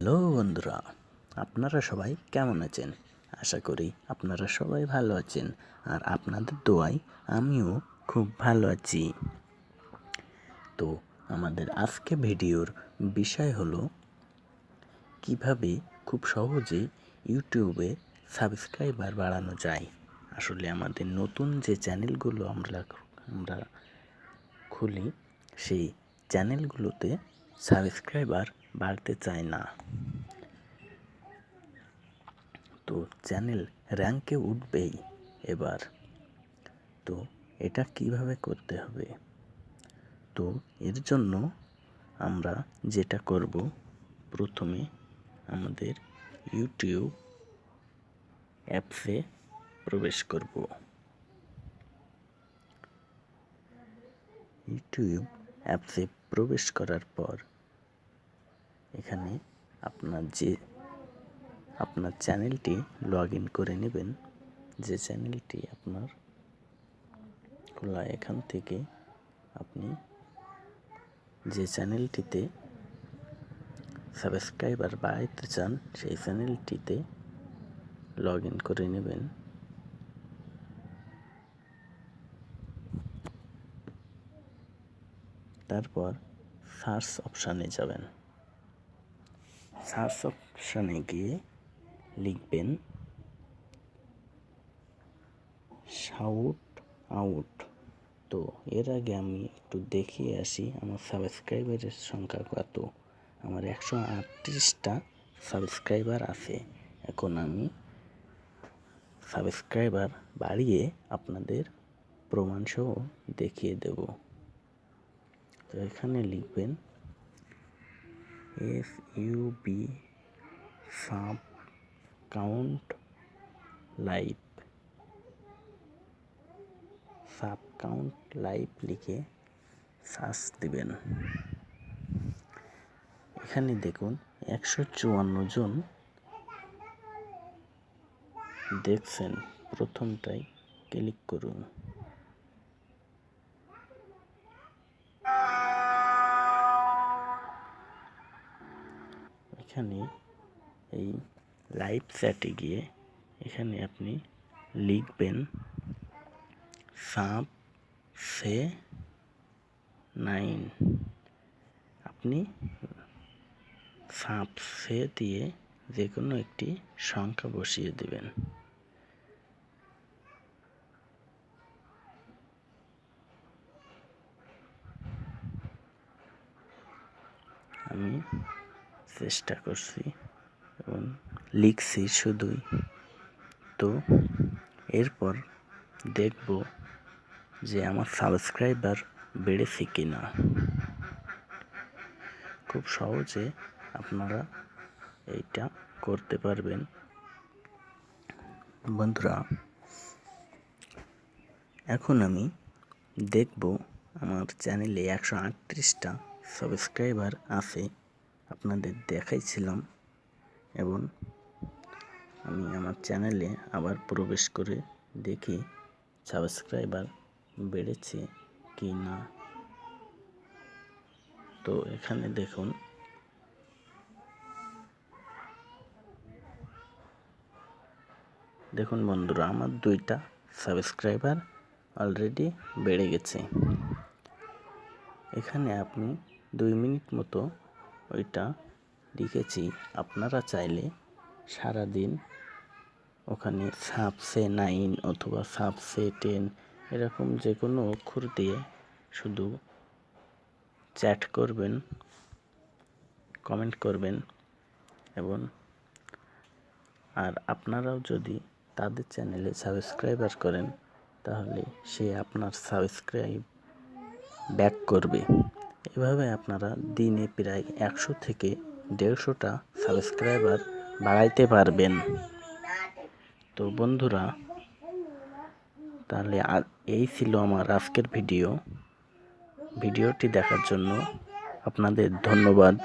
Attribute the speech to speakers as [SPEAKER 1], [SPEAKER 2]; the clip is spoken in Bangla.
[SPEAKER 1] হ্যালো বন্ধুরা, আপনারা সবাই কেমন আছেন? আশা করি আপনারা সবাই ভালো আছেন, আর আপনাদের দোয়ায় আমিও খুব ভালো আছি। তো আমাদের আজকে ভিডিওর বিষয় হলো কিভাবে খুব সহজে ইউটিউবে সাবস্ক্রাইবার বাড়ানো যায়। আসলে আমাদের নতুন যে চ্যানেলগুলো আমরা খুলি, সেই চ্যানেলগুলোতে সাবস্ক্রাইবার বাড়তে চায় না। তো চ্যানেল র্যাঙ্কে উঠবেই এবার। তো এটা কিভাবে করতে হবে? তো এর জন্য আমরা যেটা করব, প্রথমে আমাদের ইউটিউব অ্যাপসে প্রবেশ করব। ইউটিউব অ্যাপসে প্রবেশ করার পর এখানে আপনার চ্যানেলটি লগ ইন করে নেবেন। যে চ্যানেলটি আপনার খোলা, এখান থেকে আপনি যে চ্যানেলটিতে সাবস্ক্রাইবার বাড়াইতে চান সেই চ্যানেলটিতে লগ ইন করে নেবেন। তারপর সার্চ অপশানে যাবেন। সার্চ অপশানে গিয়ে লিখবেন শাউট আউট। তো এর আগে আমি একটু দেখিয়ে আসি আমার সাবস্ক্রাইবারের সংখ্যা কত। আমার 138টা সাবস্ক্রাইবার আছে। এখন আমি সাবস্ক্রাইবার বাড়িয়ে আপনাদের প্রমাণসহ দেখিয়ে দেব। তো এখানে লিখবেন SUB সাব কাউন্ট লাইভ লিখে সার্চ দিবেন। এখানে দেখুন 154 জন দেখছেন। প্রথমটাই ক্লিক করুন। এখানে এই লাইভ চ্যাটে গিয়ে এখানে আপনি লিখবেন সাব সে 9। আপনি সাব সে দিয়ে যে কোনো একটি সংখ্যা বসিয়ে দেবেন। আমি চেষ্টা করছি এবং লিখছি শুধুই। তো এরপর দেখব যে আমার সাবস্ক্রাইবার বেড়েছে কিনা। খুব সহজে আপনারা এইটা করতে পারবেন। বন্ধুরা, এখন আমি দেখব আমার চ্যানেলে 138টা সাবস্ক্রাইবার আছে, আপনাদের দেখাইছিলাম। এবং আমি আমার চ্যানেলে আবার প্রবেশ করে দেখি সাবস্ক্রাইবার বেড়েছে কি না। তো এখানে দেখুন বন্ধুরা, আমার 2টা সাবস্ক্রাইবার অলরেডি বেড়ে গেছে। এখানে আপনি 2 মিনিট মতো ওইটা লিখেছি। আপনারা চাইলে সারাদিন ওখানে সাবসে 9 অথবা সাবসে 10 এরকম যে কোনো অক্ষর দিয়ে শুধু চ্যাট করবেন, কমেন্ট করবেন। এবং আর আপনারাও যদি তাদের চ্যানেলে সাবস্ক্রাইবার করেন, তাহলে সে আপনার সাবস্ক্রাইব ব্যাক করবে। এভাবে আপনারা দিনে প্রায় 100 থেকে 150টা সাবস্ক্রাইবার বাড়াইতে পারবেন। তো বন্ধুরা, তাহলে এই ছিল আমার আজকের ভিডিওটি দেখার জন্য আপনাদের ধন্যবাদ।